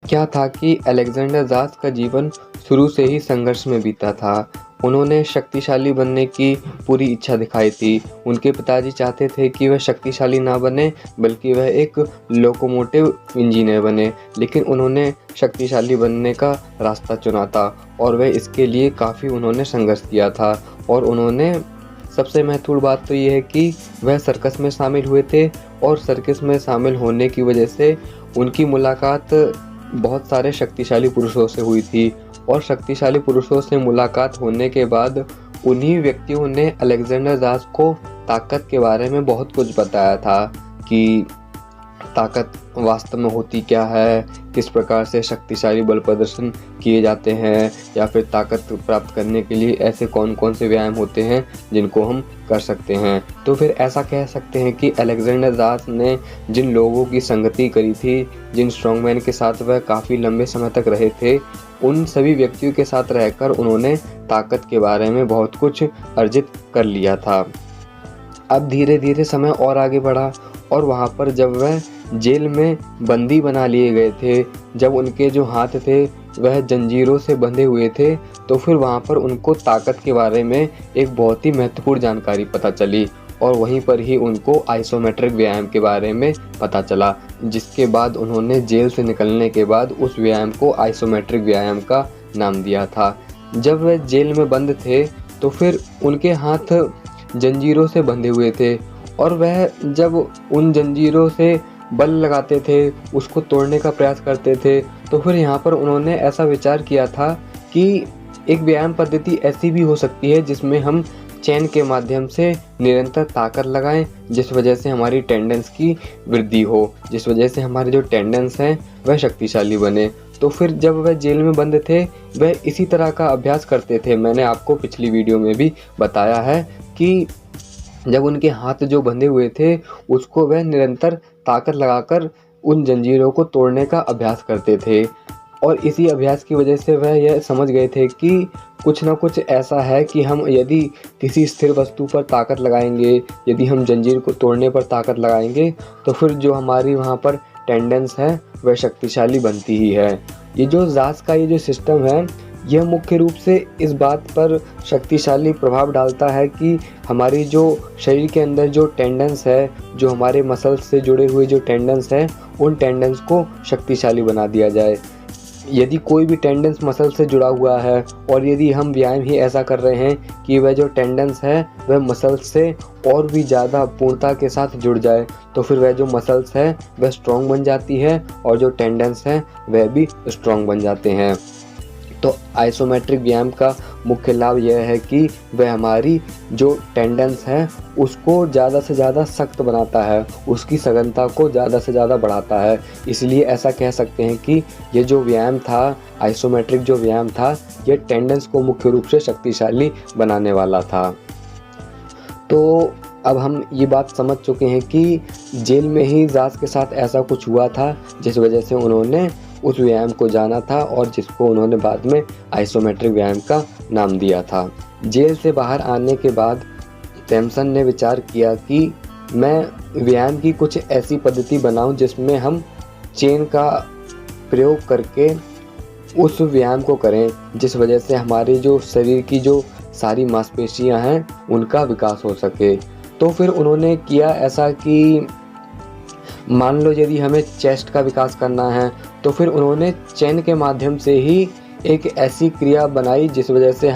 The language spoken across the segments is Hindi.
क्या था कि अलेक्जेंडर ज़ास का जीवन शुरू से ही संघर्ष में बीता था। उन्होंने शक्तिशाली बनने की पूरी इच्छा दिखाई थी। उनके पिताजी चाहते थे कि वह शक्तिशाली ना बने बल्कि वह एक लोकोमोटिव इंजीनियर बने, लेकिन उन्होंने शक्तिशाली बनने का रास्ता चुना था और वह इसके लिए काफ़ी उन्होंने संघर्ष किया था। और उन्होंने सबसे महत्वपूर्ण बात तो ये है कि वह सर्कस में शामिल हुए थे और सर्कस में शामिल होने की वजह से उनकी मुलाकात बहुत सारे शक्तिशाली पुरुषों से हुई थी और शक्तिशाली पुरुषों से मुलाकात होने के बाद उन्हीं व्यक्तियों ने अलेक्जेंडर ज़ास को ताकत के बारे में बहुत कुछ बताया था कि ताकत वास्तव में होती क्या है, किस प्रकार से शक्तिशाली बल प्रदर्शन किए जाते हैं, या फिर ताकत प्राप्त करने के लिए ऐसे कौन कौन से व्यायाम होते हैं जिनको हम कर सकते हैं। तो फिर ऐसा कह सकते हैं कि अलेक्जेंडर ज़ास ने जिन लोगों की संगति करी थी, जिन स्ट्रॉन्गमैन के साथ वह काफ़ी लंबे समय तक रहे थे, उन सभी व्यक्तियों के साथ रहकर उन्होंने ताकत के बारे में बहुत कुछ अर्जित कर लिया था। अब धीरे धीरे समय और आगे बढ़ा और वहाँ पर जब वह जेल में बंदी बना लिए गए थे, जब उनके जो हाथ थे वह जंजीरों से बंधे हुए थे, तो फिर वहाँ पर उनको ताकत के बारे में एक बहुत ही महत्वपूर्ण जानकारी पता चली और वहीं पर ही उनको आइसोमेट्रिक व्यायाम के बारे में पता चला, जिसके बाद उन्होंने जेल से निकलने के बाद उस व्यायाम को आइसोमेट्रिक व्यायाम का नाम दिया था। जब वह जेल में बंद थे तो फिर उनके हाथ जंजीरों से बंधे हुए थे और वह जब उन जंजीरों से बल लगाते थे, उसको तोड़ने का प्रयास करते थे, तो फिर यहाँ पर उन्होंने ऐसा विचार किया था कि एक व्यायाम पद्धति ऐसी भी हो सकती है जिसमें हम चेन के माध्यम से निरंतर ताकत लगाएं, जिस वजह से हमारी टेंडेंस की वृद्धि हो, जिस वजह से हमारे जो टेंडेंस हैं वह शक्तिशाली बने। तो फिर जब वह जेल में बंद थे वह इसी तरह का अभ्यास करते थे। मैंने आपको पिछली वीडियो में भी बताया है कि जब उनके हाथ जो बंधे हुए थे उसको वह निरंतर ताकत लगाकर उन जंजीरों को तोड़ने का अभ्यास करते थे और इसी अभ्यास की वजह से वह यह समझ गए थे कि कुछ ना कुछ ऐसा है कि हम यदि किसी स्थिर वस्तु पर ताकत लगाएंगे, यदि हम जंजीर को तोड़ने पर ताकत लगाएंगे, तो फिर जो हमारी वहाँ पर टेंडेंस है वह शक्तिशाली बनती ही है। ये जो ज़ास का ये जो सिस्टम है यह मुख्य रूप से इस बात पर शक्तिशाली प्रभाव डालता है कि हमारी जो शरीर के अंदर जो टेंडेंस है, जो हमारे मसल्स से जुड़े हुए जो टेंडेंस है, उन टेंडेंस को शक्तिशाली बना दिया जाए। यदि कोई भी टेंडेंस मसल से जुड़ा हुआ है और यदि हम व्यायाम ही ऐसा कर रहे हैं कि वह जो टेंडेंस है वह मसल्स से और भी ज़्यादा पूर्णता के साथ जुड़ जाए, तो फिर वह जो मसल्स है वह स्ट्रॉन्ग बन जाती है और जो टेंडेंस है वह भी स्ट्रॉन्ग बन जाते हैं। तो आइसोमेट्रिक व्यायाम का मुख्य लाभ यह है कि वह हमारी जो टेंडेंस है उसको ज़्यादा से ज़्यादा सख्त बनाता है, उसकी सघनता को ज़्यादा से ज़्यादा बढ़ाता है। इसलिए ऐसा कह सकते हैं कि ये जो व्यायाम था, आइसोमेट्रिक जो व्यायाम था, ये टेंडेंस को मुख्य रूप से शक्तिशाली बनाने वाला था। तो अब हम ये बात समझ चुके हैं कि जेल में ही ज़ास के साथ ऐसा कुछ हुआ था जिस वजह से उन्होंने उस व्यायाम को जाना था और जिसको उन्होंने बाद में आइसोमेट्रिक व्यायाम का नाम दिया था। जेल से बाहर आने के बाद सैमसन ने विचार किया कि मैं व्यायाम की कुछ ऐसी पद्धति बनाऊं जिसमें हम चेन का प्रयोग करके उस व्यायाम को करें, जिस वजह से हमारे जो शरीर की जो सारी मांसपेशियां हैं उनका विकास हो सके। तो फिर उन्होंने किया ऐसा कि मान लो यदि हमें चेस्ट का विकास करना है तो फिर उन्होंने चेन के माध्यम से ही एक ऐसी क्रिया बनाई जिस वजह से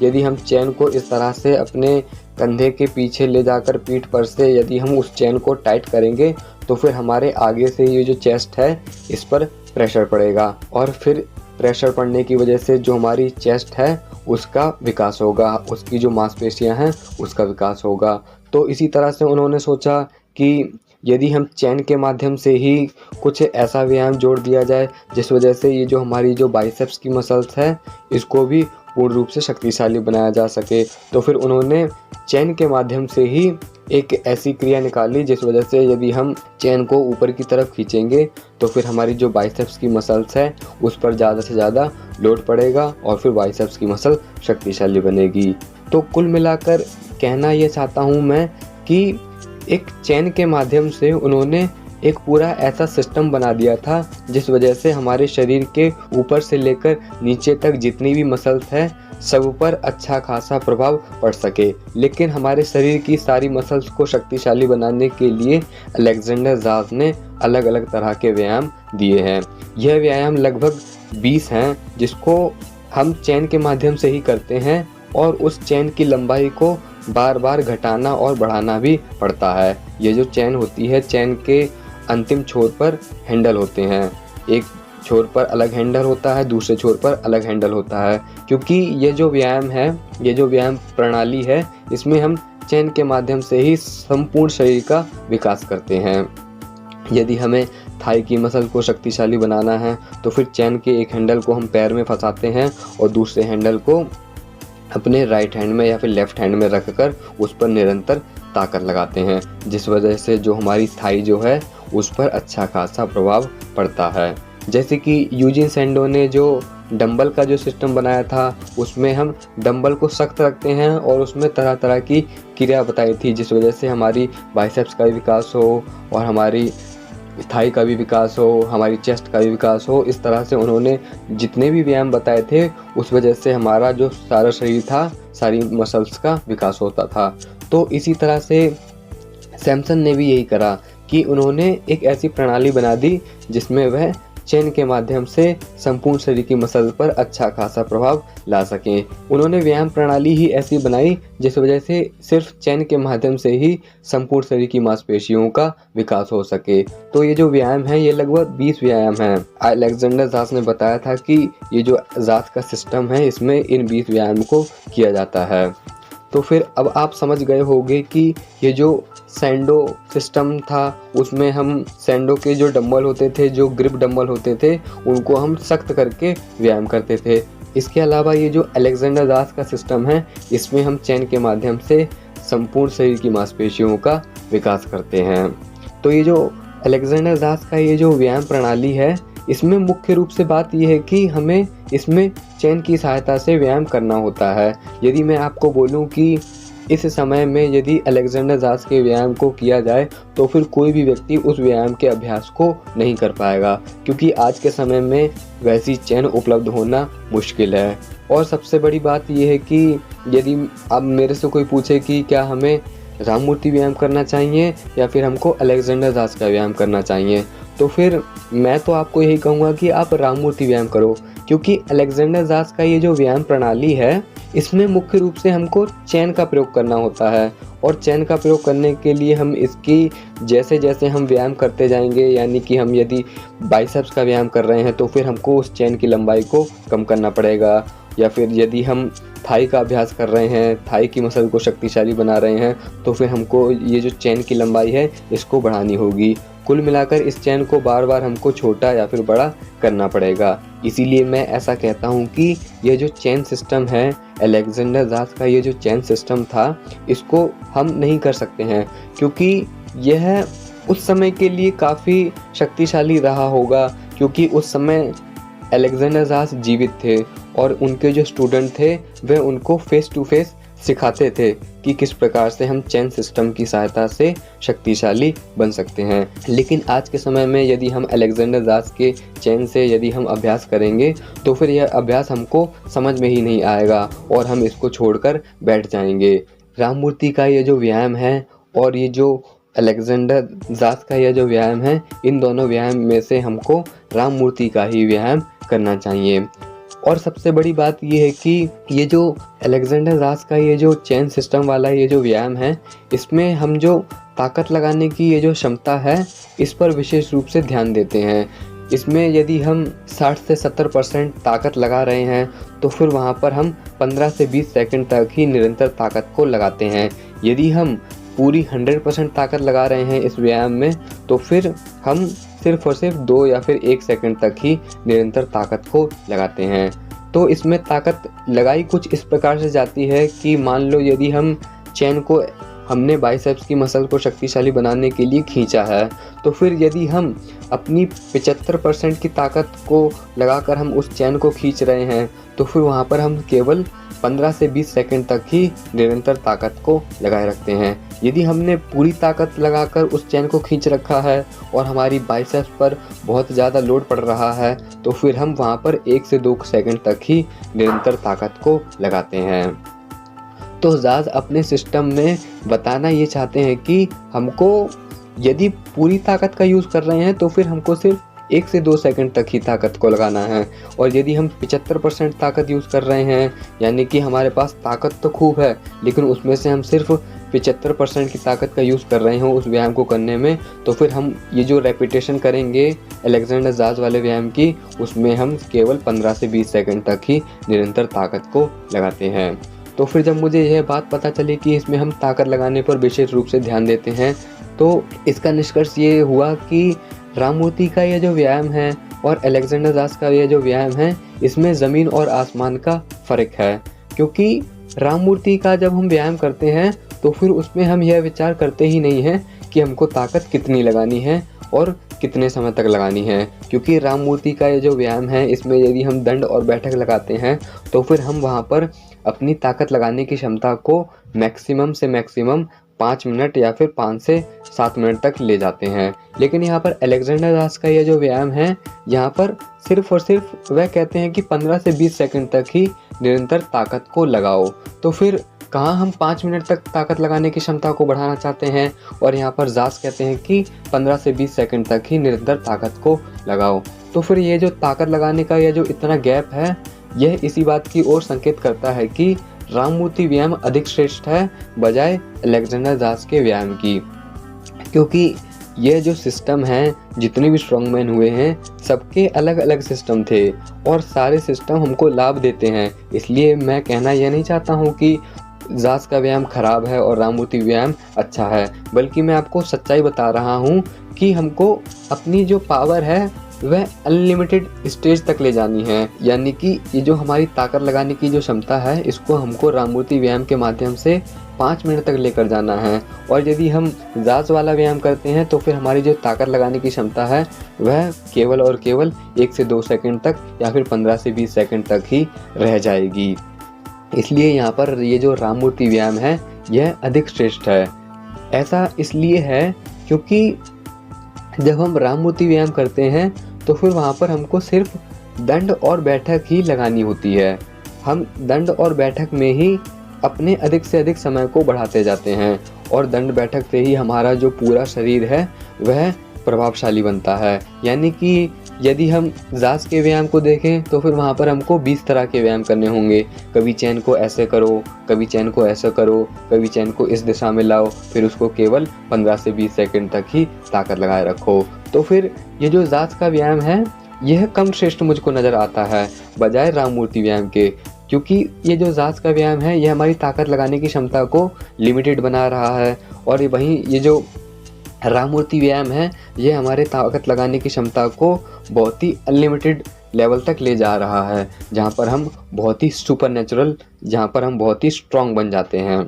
यदि हम चेन को इस तरह से अपने कंधे के पीछे ले जाकर पीठ पर से यदि हम उस चेन को टाइट करेंगे तो फिर हमारे आगे से ये जो चेस्ट है इस पर प्रेशर पड़ेगा और फिर प्रेशर पड़ने की वजह से जो हमारी चेस्ट है उसका विकास होगा, उसकी जो मांसपेशियां हैं उसका विकास होगा। तो इसी तरह से उन्होंने सोचा कि यदि हम चेन के माध्यम से ही कुछ ऐसा व्यायाम जोड़ दिया जाए जिस वजह से ये जो हमारी जो बाइसेप्स की मसल्स है इसको भी पूर्ण रूप से शक्तिशाली बनाया जा सके। तो फिर उन्होंने चेन के माध्यम से ही एक ऐसी क्रिया निकाली जिस वजह से यदि हम चेन को ऊपर की तरफ खींचेंगे तो फिर हमारी जो बाइसेप्स की मसल्स है उस पर ज़्यादा से ज़्यादा लोड पड़ेगा और फिर बाइसेप्स की मसल शक्तिशाली बनेगी। तो कुल मिलाकर कहना ये चाहता हूँ मैं कि एक चेन के माध्यम से उन्होंने एक पूरा ऐसा सिस्टम बना दिया था जिस वजह से हमारे शरीर के ऊपर से लेकर नीचे तक जितनी भी मसल्स है सब पर अच्छा खासा प्रभाव पड़ सके। लेकिन हमारे शरीर की सारी मसल्स को शक्तिशाली बनाने के लिए अलेक्जेंडर जाज ने अलग अलग तरह के व्यायाम दिए हैं। यह व्यायाम लगभग 20 हैं जिसको हम चेन के माध्यम से ही करते हैं और उस चेन की लंबाई को बार बार घटाना और बढ़ाना भी पड़ता है। ये जो चेन होती है, चेन के अंतिम छोर पर हैंडल होते हैं। एक छोर पर अलग हैंडल होता है, दूसरे छोर पर अलग हैंडल होता है, क्योंकि ये जो व्यायाम है, ये जो व्यायाम प्रणाली है, इसमें हम चेन के माध्यम से ही संपूर्ण शरीर का विकास करते हैं। यदि हमें थाई की मसल को शक्तिशाली बनाना है तो फिर चेन के एक हैंडल को हम पैर में फंसाते हैं और दूसरे हैंडल को अपने राइट हैंड में या फिर लेफ्ट हैंड में रखकर उस पर निरंतर ताकत लगाते हैं, जिस वजह से जो हमारी थाई जो है उस पर अच्छा खासा प्रभाव पड़ता है। जैसे कि यूजिन सैंडो ने जो डंबल का जो सिस्टम बनाया था, उसमें हम डंबल को सख्त रखते हैं और उसमें तरह तरह की क्रिया बताई थी, जिस वजह से हमारी बाइसेप्स का भी विकास हो और हमारी थाई का भी विकास हो, हमारी चेस्ट का भी विकास हो। इस तरह से उन्होंने जितने भी व्यायाम बताए थे उस वजह से हमारा जो सारा शरीर था, सारी मसल्स का विकास होता था। तो इसी तरह से सैमसन ने भी यही करा कि उन्होंने एक ऐसी प्रणाली बना दी जिसमें वह चेन के माध्यम से संपूर्ण शरीर की मसल पर अच्छा खासा प्रभाव ला सकें। उन्होंने व्यायाम प्रणाली ही ऐसी बनाई जिस वजह से सिर्फ चेन के माध्यम से ही संपूर्ण शरीर की मांसपेशियों का विकास हो सके। तो ये जो व्यायाम है ये लगभग 20 व्यायाम हैं। अलेक्जेंडर जाज ने बताया था कि ये जो जाज का सिस्टम है इसमें इन 20 व्यायाम को किया जाता है। तो फिर अब आप समझ गए होंगे कि ये जो सैंडो सिस्टम था उसमें हम सैंडो के जो डंबल होते थे, जो ग्रिप डंबल होते थे, उनको हम सख्त करके व्यायाम करते थे। इसके अलावा ये जो अलेक्जेंडर जाज का सिस्टम है इसमें हम चेन के माध्यम से संपूर्ण शरीर की मांसपेशियों का विकास करते हैं। तो ये जो अलेक्जेंडर जाज का ये जो व्यायाम प्रणाली है इसमें मुख्य रूप से बात यह है कि हमें इसमें चेन की सहायता से व्यायाम करना होता है। यदि मैं आपको बोलूं कि इस समय में यदि अलेक्जेंडर जाज के व्यायाम को किया जाए तो फिर कोई भी व्यक्ति उस व्यायाम के अभ्यास को नहीं कर पाएगा, क्योंकि आज के समय में वैसी चेन उपलब्ध होना मुश्किल है। और सबसे बड़ी बात यह है कि यदि अब मेरे से कोई पूछे कि क्या हमें राममूर्ति व्यायाम करना चाहिए या फिर हमको अलेक्जेंडर जाज का व्यायाम करना चाहिए, तो फिर मैं तो आपको यही कहूँगा कि आप राममूर्ति व्यायाम करो, क्योंकि अलेक्जेंडर जाज का ये जो व्यायाम प्रणाली है इसमें मुख्य रूप से हमको चेन का प्रयोग करना होता है। और चेन का प्रयोग करने के लिए हम इसकी जैसे जैसे हम व्यायाम करते जाएंगे, यानी कि हम यदि बाइसेप्स का व्यायाम कर रहे हैं तो फिर हमको उस चेन की लंबाई को कम करना पड़ेगा, या फिर यदि हम थाई का अभ्यास कर रहे हैं, थाई की मसल को शक्तिशाली बना रहे हैं, तो फिर हमको ये जो चेन की लंबाई है इसको बढ़ानी होगी। कुल मिलाकर इस चेन को बार बार हमको छोटा या फिर बड़ा करना पड़ेगा। इसीलिए मैं ऐसा कहता हूँ कि ये जो चेन सिस्टम है, अलेक्जेंडर जाज का ये जो चेन सिस्टम था, इसको हम नहीं कर सकते हैं, क्योंकि यह उस समय के लिए काफ़ी शक्तिशाली रहा होगा, क्योंकि उस समय अलेक्जेंडर जाज जीवित थे और उनके जो स्टूडेंट थे वे उनको फेस टू फेस सिखाते थे कि किस प्रकार से हम चेन सिस्टम की सहायता से शक्तिशाली बन सकते हैं। लेकिन आज के समय में यदि हम अलेक्जेंडर जाज के चेन से यदि हम अभ्यास करेंगे तो फिर यह अभ्यास हमको समझ में ही नहीं आएगा और हम इसको छोड़कर बैठ जाएंगे। राममूर्ति का ये जो व्यायाम है और ये जो अलेक्जेंडर जाज का यह जो व्यायाम है, इन दोनों व्यायाम में से हमको राममूर्ति का ही व्यायाम करना चाहिए। और सबसे बड़ी बात यह है कि ये जो अलेक्जेंडर जाज का ये जो चेन सिस्टम वाला ये जो व्यायाम है, इसमें हम जो ताकत लगाने की ये जो क्षमता है इस पर विशेष रूप से ध्यान देते हैं। इसमें यदि हम 60 से 70% ताकत लगा रहे हैं तो फिर वहाँ पर हम 15 से 20 सेकंड तक ही निरंतर ताकत को लगाते हैं। यदि हम पूरी 100% ताकत लगा रहे हैं इस व्यायाम में तो फिर हम सिर्फ और सिर्फ 2 या फिर 1 सेकंड तक ही निरंतर ताकत को लगाते हैं। तो इसमें ताकत लगाई कुछ इस प्रकार से जाती है कि मान लो यदि हम चेन को हमने बाइसेप्स की मसल को शक्तिशाली बनाने के लिए खींचा है, तो फिर यदि हम अपनी 75% की ताकत को लगाकर हम उस चेन को खींच रहे हैं, तो फिर वहाँ पर हम केवल 15 से 20 सेकंड तक ही निरंतर ताकत को लगाए रखते हैं। यदि हमने पूरी ताकत लगाकर उस चेन को खींच रखा है और हमारी बाइसेप्स पर बहुत ज़्यादा लोड पड़ रहा है, तो फिर हम वहाँ पर 1 से 2 सेकंड तक ही निरंतर ताकत को लगाते हैं। तो जाज अपने सिस्टम में बताना ये चाहते हैं कि हमको यदि पूरी ताकत का यूज़ कर रहे हैं तो फिर हमको सिर्फ 1 से 2 सेकंड तक ही ताकत को लगाना है, और यदि हम 75% ताकत यूज़ कर रहे हैं, यानी कि हमारे पास ताकत तो खूब है लेकिन उसमें से हम सिर्फ 75% की ताकत का यूज़ कर रहे हो उस व्यायाम को करने में, तो फिर हम ये जो रेपिटेशन करेंगे अलेक्जेंडर जाज वाले व्यायाम की, उसमें हम केवल 15 से 20 सेकंड तक ही निरंतर ताकत को लगाते हैं। तो फिर जब मुझे यह बात पता चली कि इसमें हम ताकत लगाने पर विशेष रूप से ध्यान देते हैं, तो इसका निष्कर्ष ये हुआ कि राममूर्ति का यह जो व्यायाम है और अलेक्जेंडर जाज का यह जो व्यायाम है, इसमें ज़मीन और आसमान का फ़र्क है। क्योंकि राममूर्ति का जब हम व्यायाम करते हैं तो फिर उसमें हम यह विचार करते ही नहीं हैं कि हमको ताकत कितनी लगानी है और कितने समय तक लगानी है। क्योंकि राममूर्ति का ये जो व्यायाम है, इसमें यदि हम दंड और बैठक लगाते हैं तो फिर हम वहाँ पर अपनी ताकत लगाने की क्षमता को मैक्सिमम से मैक्सिमम 5 मिनट या फिर 5 से 7 मिनट तक ले जाते हैं। लेकिन यहाँ पर अलेक्जेंडर जाज का ये जो व्यायाम है, यहाँ पर सिर्फ और सिर्फ वह कहते हैं कि 15 से 20 सेकंड तक ही निरंतर ताकत को लगाओ। तो फिर कहाँ हम 5 मिनट तक ताकत लगाने की क्षमता को बढ़ाना चाहते हैं और यहाँ पर जाज कहते हैं कि 15 से 20 सेकंड तक ही निरंतर ताकत को लगाओ। तो फिर ये जो ताकत लगाने का यह जो इतना गैप है, यह इसी बात की ओर संकेत करता है कि राममूर्ति व्यायाम अधिक श्रेष्ठ है बजाय अलेक्जेंडर जाज के व्यायाम की। क्योंकि यह जो सिस्टम है, जितने भी स्ट्रॉन्गमैन हुए हैं, सबके अलग अलग सिस्टम थे और सारे सिस्टम हमको लाभ देते हैं। इसलिए मैं कहना यह नहीं चाहता हूँ कि जाज का व्यायाम खराब है और राममूर्ति व्यायाम अच्छा है, बल्कि मैं आपको सच्चाई बता रहा हूँ कि हमको अपनी जो पावर है वह अनलिमिटेड स्टेज तक ले जानी है। यानी कि ये जो हमारी ताकत लगाने की जो क्षमता है, इसको हमको राममूर्ति व्यायाम के माध्यम से 5 मिनट तक लेकर जाना है। और यदि हम जाज वाला व्यायाम करते हैं तो फिर हमारी जो ताकत लगाने की क्षमता है वह केवल और केवल 1 से 2 सेकंड तक या फिर 15 से 20 सेकंड तक ही रह जाएगी। इसलिए यहाँ पर ये जो राममूर्ति व्यायाम है, यह अधिक श्रेष्ठ है। ऐसा इसलिए है क्योंकि जब हम राममूर्ति व्यायाम करते हैं तो फिर वहाँ पर हमको सिर्फ दंड और बैठक ही लगानी होती है। हम दंड और बैठक में ही अपने अधिक से अधिक समय को बढ़ाते जाते हैं और दंड बैठक से ही हमारा जो पूरा शरीर है वह प्रभावशाली बनता है। यानी कि यदि हम जाज के व्यायाम को देखें तो फिर वहाँ पर हमको 20 तरह के व्यायाम करने होंगे। कभी चैन को ऐसे करो, कभी चैन को ऐसे करो, कभी चैन को इस दिशा में लाओ, फिर उसको केवल 15 से 20 सेकंड तक ही ताकत लगाए रखो। तो फिर ये जो जाज का व्यायाम है, यह कम श्रेष्ठ मुझको नज़र आता है बजाय राममूर्ति व्यायाम के। क्योंकि ये जो जाज का व्यायाम है, यह हमारी ताकत लगाने की क्षमता को लिमिटेड बना रहा है, और वहीं ये जो राममूर्ति व्यायाम है, ये हमारे ताकत लगाने की क्षमता को बहुत ही अनलिमिटेड लेवल तक ले जा रहा है, जहाँ पर हम बहुत ही सुपरनेचुरल, जहाँ पर हम बहुत ही स्ट्रॉन्ग बन जाते हैं।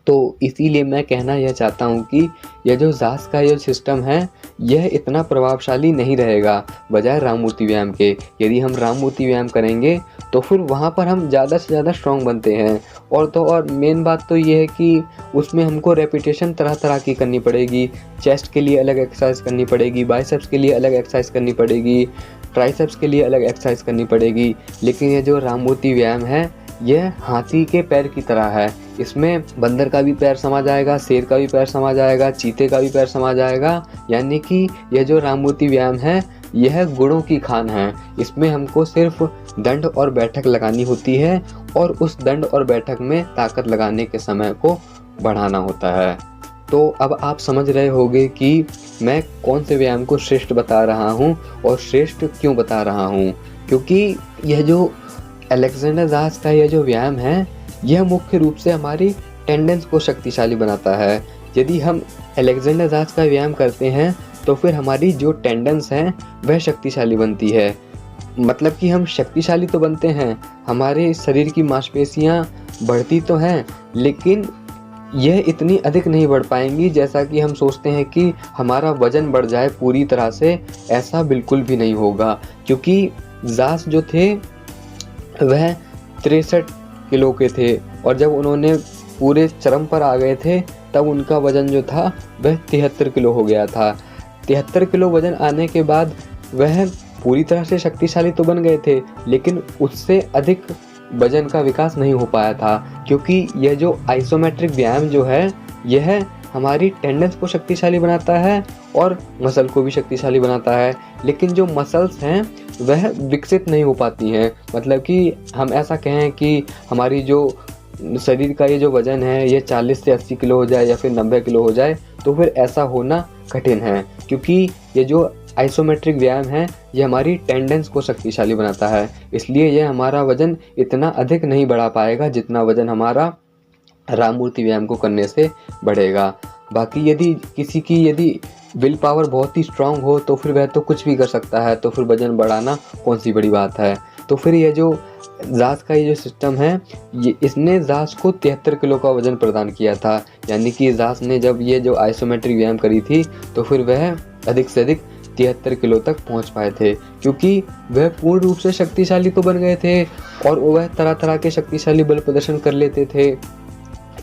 तो इसीलिए मैं कहना यह चाहता हूँ कि यह जो जाज का ये सिस्टम है, यह इतना प्रभावशाली नहीं रहेगा बजाय राममूर्ति व्यायाम के। यदि हम राममूर्ति व्यायाम करेंगे तो फिर वहाँ पर हम ज़्यादा से ज़्यादा स्ट्रॉन्ग बनते हैं। और मेन बात तो ये है कि उसमें हमको रेपिटेशन तरह तरह की करनी पड़ेगी। चेस्ट के लिए अलग एक्सरसाइज करनी पड़ेगी, बाइसेप्स के लिए अलग एक्सरसाइज करनी पड़ेगी, ट्राइसेप्स के लिए अलग एक्सरसाइज करनी पड़ेगी। लेकिन ये जो राममूर्ति व्यायाम है, यह हाथी के पैर की तरह है। इसमें बंदर का भी पैर समा जाएगा, शेर का भी पैर समा जाएगा, चीते का भी पैर समा जाएगा। यानी कि यह जो राममूर्ति व्यायाम है, यह गुणों की खान है। इसमें हमको सिर्फ दंड और बैठक लगानी होती है और उस दंड और बैठक में ताकत लगाने के समय को बढ़ाना होता है। तो अब आप समझ रहे होंगे कि मैं कौन से व्यायाम को श्रेष्ठ बता रहा हूँ और श्रेष्ठ क्यों बता रहा हूँ। क्योंकि यह जो अलेक्जेंडर जाज का यह जो व्यायाम है, यह मुख्य रूप से हमारी टेंडेंस को शक्तिशाली बनाता है। यदि हम अलेक्जेंडर जाज का व्यायाम करते हैं तो फिर हमारी जो टेंडेंस है वह शक्तिशाली बनती है। मतलब कि हम शक्तिशाली तो बनते हैं, हमारे शरीर की मांसपेशियां बढ़ती तो हैं, लेकिन यह इतनी अधिक नहीं बढ़ पाएंगी जैसा कि हम सोचते हैं कि हमारा वज़न बढ़ जाए पूरी तरह से, ऐसा बिल्कुल भी नहीं होगा। क्योंकि ज़ास जो थे वह 63 किलो के थे और जब उन्होंने पूरे चरम पर आ गए थे तब उनका वज़न जो था वह 73 किलो हो गया था। 73 किलो वज़न आने के बाद वह पूरी तरह से शक्तिशाली तो बन गए थे, लेकिन उससे अधिक वज़न का विकास नहीं हो पाया था। क्योंकि यह जो आइसोमेट्रिक व्यायाम जो है, यह हमारी टेंडेंस को शक्तिशाली बनाता है और मसल को भी शक्तिशाली बनाता है, लेकिन जो मसल्स हैं वह विकसित नहीं हो पाती हैं। मतलब कि हम ऐसा कहें कि हमारी जो शरीर का ये जो वज़न है ये 40 से 80 किलो हो जाए या फिर 90 किलो हो जाए, तो फिर ऐसा होना कठिन है। क्योंकि ये जो आइसोमेट्रिक व्यायाम है ये हमारी टेंडेंस को शक्तिशाली बनाता है, इसलिए यह हमारा वज़न इतना अधिक नहीं बढ़ा पाएगा जितना वज़न हमारा राममूर्ति व्यायाम को करने से बढ़ेगा। बाकी यदि किसी की विल पावर बहुत ही स्ट्रांग हो तो फिर वह तो कुछ भी कर सकता है, तो फिर वज़न बढ़ाना कौन सी बड़ी बात है। तो फिर ये जो ज़ास का ये जो सिस्टम है, ये इसने ज़ास को 73 किलो का वज़न प्रदान किया था। यानी कि ज़ास ने जब ये जो आइसोमेट्रिक व्यायाम करी थी तो फिर वह अधिक से अधिक 73 किलो तक पहुंच पाए थे, क्योंकि वह पूर्ण रूप से शक्तिशाली तो बन गए थे और वह तरह तरह के शक्तिशाली बल प्रदर्शन कर लेते थे,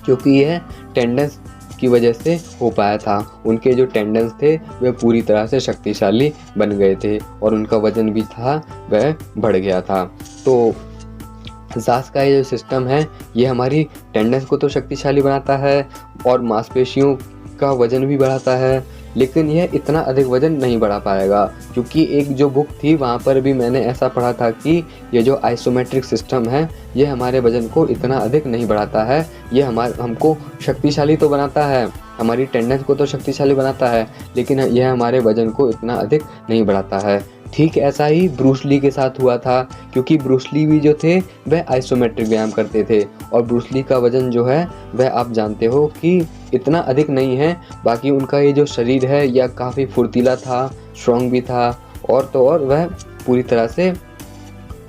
क्योंकि यह टेंडेंस की वजह से हो पाया था। उनके जो टेंडेंस थे वह पूरी तरह से शक्तिशाली बन गए थे और उनका वज़न भी था वह बढ़ गया था। तो ज़ास का ये जो सिस्टम है ये हमारी टेंडेंस को तो शक्तिशाली बनाता है और मांसपेशियों का वज़न भी बढ़ाता है, लेकिन यह इतना अधिक वज़न नहीं बढ़ा पाएगा। क्योंकि एक जो बुक थी वहाँ पर भी मैंने ऐसा पढ़ा था कि ये जो आइसोमेट्रिक सिस्टम है ये हमारे वज़न को इतना अधिक नहीं बढ़ाता है। ये हमको शक्तिशाली तो बनाता है, हमारी टेंडेंस को तो शक्तिशाली बनाता है, लेकिन यह हमारे वज़न को इतना अधिक नहीं बढ़ाता है। ठीक ऐसा ही ब्रूस ली के साथ हुआ था, क्योंकि ब्रूस ली भी जो थे वह आइसोमेट्रिक व्यायाम करते थे और ब्रूस ली का वज़न जो है वह आप जानते हो कि इतना अधिक नहीं है। बाकी उनका ये जो शरीर है यह काफ़ी फुर्तीला था, स्ट्रॉन्ग भी था और तो और वह पूरी तरह से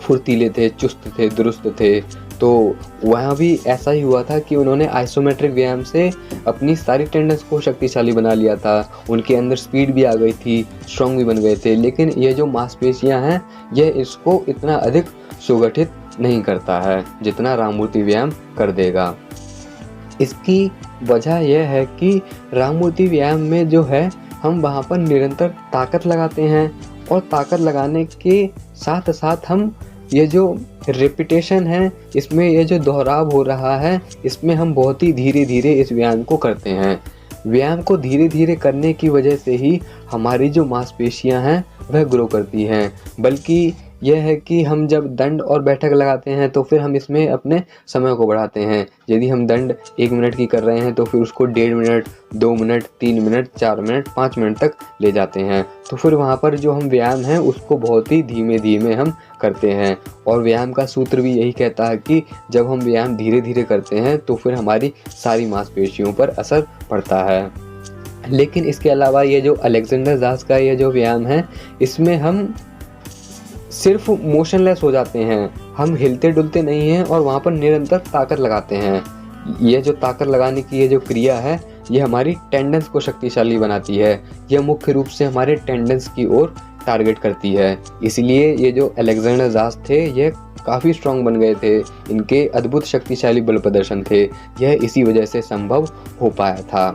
फुर्तीले थे, चुस्त थे, दुरुस्त थे। तो वहाँ भी ऐसा ही हुआ था कि उन्होंने आइसोमेट्रिक व्यायाम से अपनी सारी टेंडेंस को शक्तिशाली बना लिया था। उनके अंदर स्पीड भी आ गई थी, स्ट्रॉन्ग भी बन गए थे, लेकिन ये जो मांसपेशियाँ हैं यह इसको इतना अधिक सुगठित नहीं करता है जितना राममूर्ति व्यायाम कर देगा। इसकी वजह यह है कि राममूर्ति व्यायाम में जो है हम वहाँ पर निरंतर ताकत लगाते हैं और ताकत लगाने के साथ साथ हम ये जो रिपीटेशन है, इसमें ये जो दोहराव हो रहा है, इसमें हम बहुत ही धीरे धीरे इस व्यायाम को करते हैं। व्यायाम को धीरे धीरे करने की वजह से ही हमारी जो मांसपेशियां हैं वह ग्रो करती हैं। बल्कि यह है कि हम जब दंड और बैठक लगाते हैं तो फिर हम इसमें अपने समय को बढ़ाते हैं। यदि हम दंड 1 मिनट की कर रहे हैं तो फिर उसको 1.5 minute, 2 minute, 3 minute, 4 minute, 5 minute तक ले जाते हैं। तो फिर वहाँ पर जो हम व्यायाम है उसको बहुत ही धीमे धीमे हम करते हैं। और व्यायाम का सूत्र भी यही कहता है कि जब हम व्यायाम धीरे धीरे करते हैं तो फिर हमारी सारी मांसपेशियों पर असर पड़ता है। लेकिन इसके अलावा ये जो अलेक्जेंडर ज़ास का ये जो व्यायाम है, इसमें हम सिर्फ मोशनलेस हो जाते हैं, हम हिलते डुलते नहीं हैं और वहाँ पर निरंतर ताकत लगाते हैं। ये जो ताकत लगाने की ये जो क्रिया है ये हमारी टेंडेंस को शक्तिशाली बनाती है। यह मुख्य रूप से हमारे टेंडेंस की ओर टारगेट करती है। इसलिए ये जो अलेक्जेंडर ज़ास थे ये काफ़ी स्ट्रॉन्ग बन गए थे, इनके अद्भुत शक्तिशाली बल प्रदर्शन थे। यह इसी वजह से संभव हो पाया था।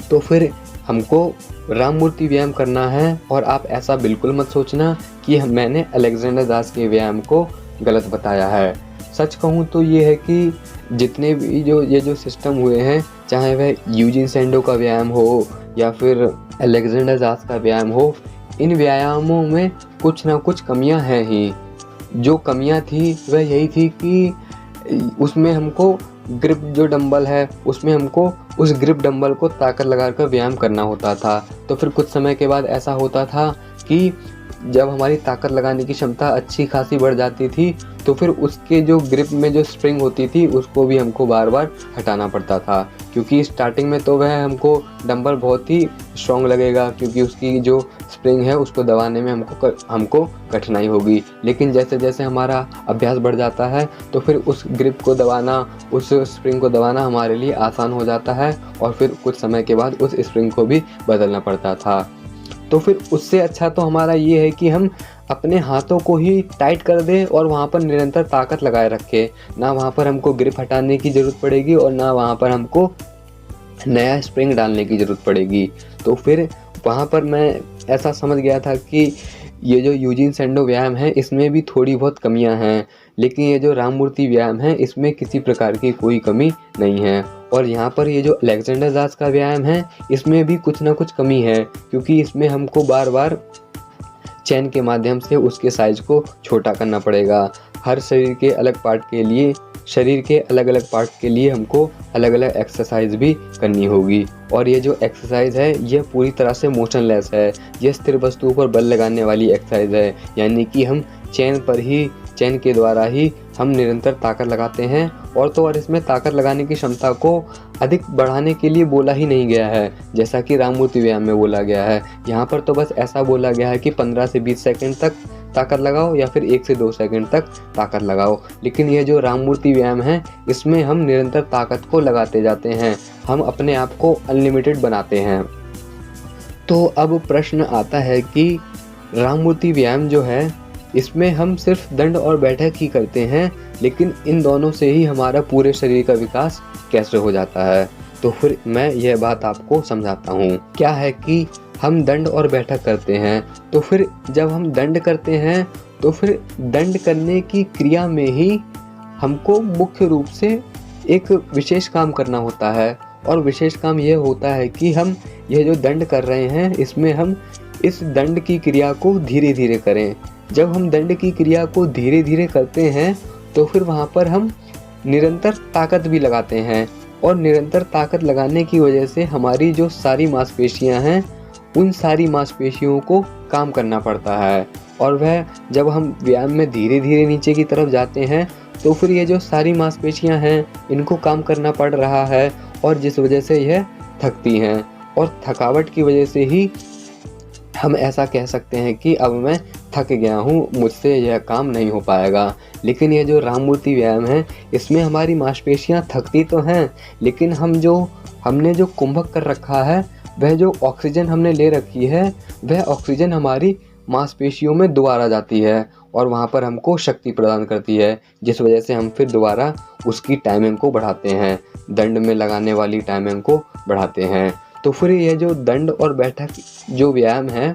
तो फिर हमको राममूर्ति व्यायाम करना है और आप ऐसा बिल्कुल मत सोचना कि मैंने अलेक्जेंडर ज़ास के व्यायाम को गलत बताया है। सच कहूँ तो ये है कि जितने भी ये जो सिस्टम हुए हैं, चाहे वह यूजिन सैंडो का व्यायाम हो या फिर अलेक्जेंडर ज़ास का व्यायाम हो, इन व्यायामों में कुछ ना कुछ कमियां हैं ही। जो कमियां थी वह यही थी कि उसमें हमको ग्रिप जो डंबल है उसमें हमको उस ग्रिप डंबल को ताकत लगाकर व्यायाम करना होता था। तो फिर कुछ समय के बाद ऐसा होता था कि जब हमारी ताकत लगाने की क्षमता अच्छी खासी बढ़ जाती थी तो फिर उसके जो ग्रिप में जो स्प्रिंग होती थी उसको भी हमको बार बार हटाना पड़ता था, क्योंकि स्टार्टिंग में तो वह हमको डंबल बहुत ही स्ट्रॉन्ग लगेगा, क्योंकि उसकी जो स्प्रिंग है उसको दबाने में हमको कठिनाई होगी। लेकिन जैसे जैसे हमारा अभ्यास बढ़ जाता है तो फिर उस ग्रिप को दबाना, उस स्प्रिंग को दबाना हमारे लिए आसान हो जाता है, और फिर कुछ समय के बाद उस स्प्रिंग को भी बदलना पड़ता था। तो फिर उससे अच्छा तो हमारा ये है कि हम अपने हाथों को ही टाइट कर दें और वहाँ पर निरंतर ताकत लगाए रखें। ना वहाँ पर हमको ग्रिप हटाने की ज़रूरत पड़ेगी और ना वहाँ पर हमको नया स्प्रिंग डालने की ज़रूरत पड़ेगी। तो फिर वहाँ पर मैं ऐसा समझ गया था कि ये जो यूजीन सैंडो व्यायाम है इसमें भी थोड़ी बहुत कमियां हैं, लेकिन ये जो राममूर्ति व्यायाम है इसमें किसी प्रकार की कोई कमी नहीं है। और यहाँ पर ये जो अलेक्जेंडर दास का व्यायाम है इसमें भी कुछ ना कुछ कमी है, क्योंकि इसमें हमको बार बार चेन के माध्यम से उसके साइज को छोटा करना पड़ेगा। हर शरीर के अलग पार्ट के लिए हमको अलग अलग एक्सरसाइज भी करनी होगी। और ये जो एक्सरसाइज है यह पूरी तरह से मोशनलेस है, यह स्थिर वस्तुओं पर बल लगाने वाली एक्सरसाइज है, यानी कि हम चेन के द्वारा ही हम निरंतर ताकत लगाते हैं। और तो और इसमें ताकत लगाने की क्षमता को अधिक बढ़ाने के लिए बोला ही नहीं गया है, जैसा कि राममूर्ति व्यायाम में बोला गया है। यहाँ पर तो बस ऐसा बोला गया है कि 15 से 20 सेकंड तक ताकत लगाओ या फिर 1 से 2 सेकंड तक ताकत लगाओ। लेकिन यह जो राममूर्ति व्यायाम है इसमें हम निरंतर ताकत को लगाते जाते हैं, हम अपने आप को अनलिमिटेड बनाते हैं। तो अब प्रश्न आता है कि राममूर्ति व्यायाम जो है इसमें हम सिर्फ दंड और बैठक ही करते हैं, लेकिन इन दोनों से ही हमारा पूरे शरीर का विकास कैसे हो जाता है। तो फिर मैं यह बात आपको समझाता हूँ। क्या है कि हम दंड और बैठक करते हैं, तो फिर जब हम दंड करते हैं तो फिर दंड करने की क्रिया में ही हमको मुख्य रूप से एक विशेष काम करना होता है। और विशेष काम यह होता है कि हम यह जो दंड कर रहे हैं इसमें हम इस दंड की क्रिया को धीरे धीरे करें। जब हम दंड की क्रिया को धीरे धीरे करते हैं तो फिर वहाँ पर हम निरंतर ताकत भी लगाते हैं, और निरंतर ताकत लगाने की वजह से हमारी जो सारी मांसपेशियाँ हैं उन सारी मांसपेशियों को काम करना पड़ता है। और वह जब हम व्यायाम में धीरे धीरे नीचे की तरफ जाते हैं तो फिर ये जो सारी मांसपेशियाँ हैं इनको काम करना पड़ रहा है, और जिस वजह से यह थकती हैं। और थकावट की वजह से ही हम ऐसा कह सकते हैं कि अब मैं थक गया हूँ, मुझसे यह काम नहीं हो पाएगा। लेकिन ये जो राममूर्ति व्यायाम है इसमें हमारी मांसपेशियाँ थकती तो हैं, लेकिन हमने जो कुंभक कर रखा है, वह जो ऑक्सीजन हमने ले रखी है, वह ऑक्सीजन हमारी मांसपेशियों में दोबारा जाती है और वहाँ पर हमको शक्ति प्रदान करती है, जिस वजह से हम फिर दोबारा उसकी टाइमिंग को बढ़ाते हैं, दंड में लगाने वाली टाइमिंग को बढ़ाते हैं। तो फिर यह जो दंड और बैठक जो व्यायाम है,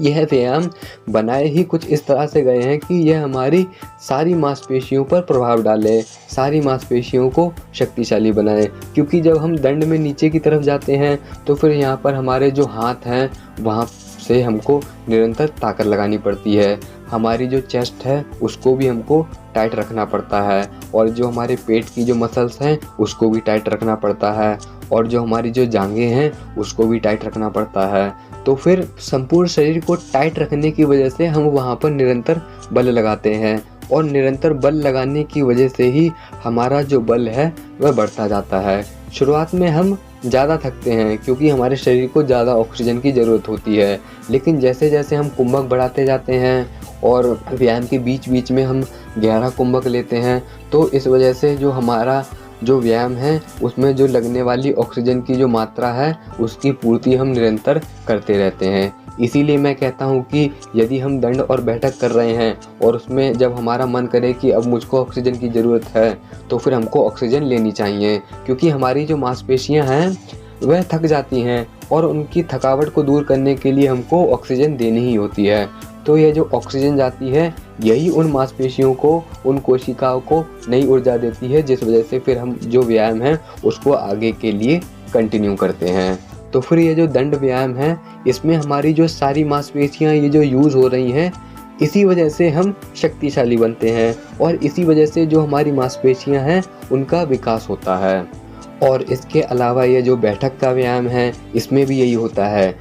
यह व्यायाम बनाए ही कुछ इस तरह से गए हैं कि यह हमारी सारी मांसपेशियों पर प्रभाव डाले, सारी मांसपेशियों को शक्तिशाली बनाए। क्योंकि जब हम दंड में नीचे की तरफ जाते हैं तो फिर यहाँ पर हमारे जो हाथ हैं वहाँ से हमको निरंतर ताकत लगानी पड़ती है, हमारी जो चेस्ट है उसको भी हमको टाइट रखना पड़ता है, और जो हमारे पेट की जो मसल्स हैं उसको भी टाइट रखना पड़ता है, और जो हमारी जो जांघें हैं उसको भी टाइट रखना पड़ता है। तो फिर संपूर्ण शरीर को टाइट रखने की वजह से हम वहाँ पर निरंतर बल लगाते हैं, और निरंतर बल लगाने की वजह से ही हमारा जो बल है वह बढ़ता जाता है। शुरुआत में हम ज़्यादा थकते हैं क्योंकि हमारे शरीर को ज़्यादा ऑक्सीजन की ज़रूरत होती है, लेकिन जैसे जैसे हम कुंभक बढ़ाते जाते हैं और व्यायाम के बीच बीच में हम गहरा कुंभक लेते हैं, तो इस वजह से जो हमारा जो व्यायाम है उसमें जो लगने वाली ऑक्सीजन की जो मात्रा है उसकी पूर्ति हम निरंतर करते रहते हैं। इसीलिए मैं कहता हूँ कि यदि हम दंड और बैठक कर रहे हैं और उसमें जब हमारा मन करे कि अब मुझको ऑक्सीजन की ज़रूरत है तो फिर हमको ऑक्सीजन लेनी चाहिए, क्योंकि हमारी जो मांसपेशियाँ हैं वह थक जाती हैं और उनकी थकावट को दूर करने के लिए हमको ऑक्सीजन देनी ही होती है। तो यह जो ऑक्सीजन जाती है यही उन मांसपेशियों को, उन कोशिकाओं को नई ऊर्जा देती है, जिस वजह से फिर हम जो व्यायाम है उसको आगे के लिए कंटिन्यू करते हैं। तो फिर ये जो दंड व्यायाम है इसमें हमारी जो सारी मांसपेशियाँ ये जो यूज़ हो रही हैं, इसी वजह से हम शक्तिशाली बनते हैं और इसी वजह से जो हमारी मांसपेशियाँ हैं उनका विकास होता है। और इसके अलावा ये जो बैठक का व्यायाम है इसमें भी यही होता है।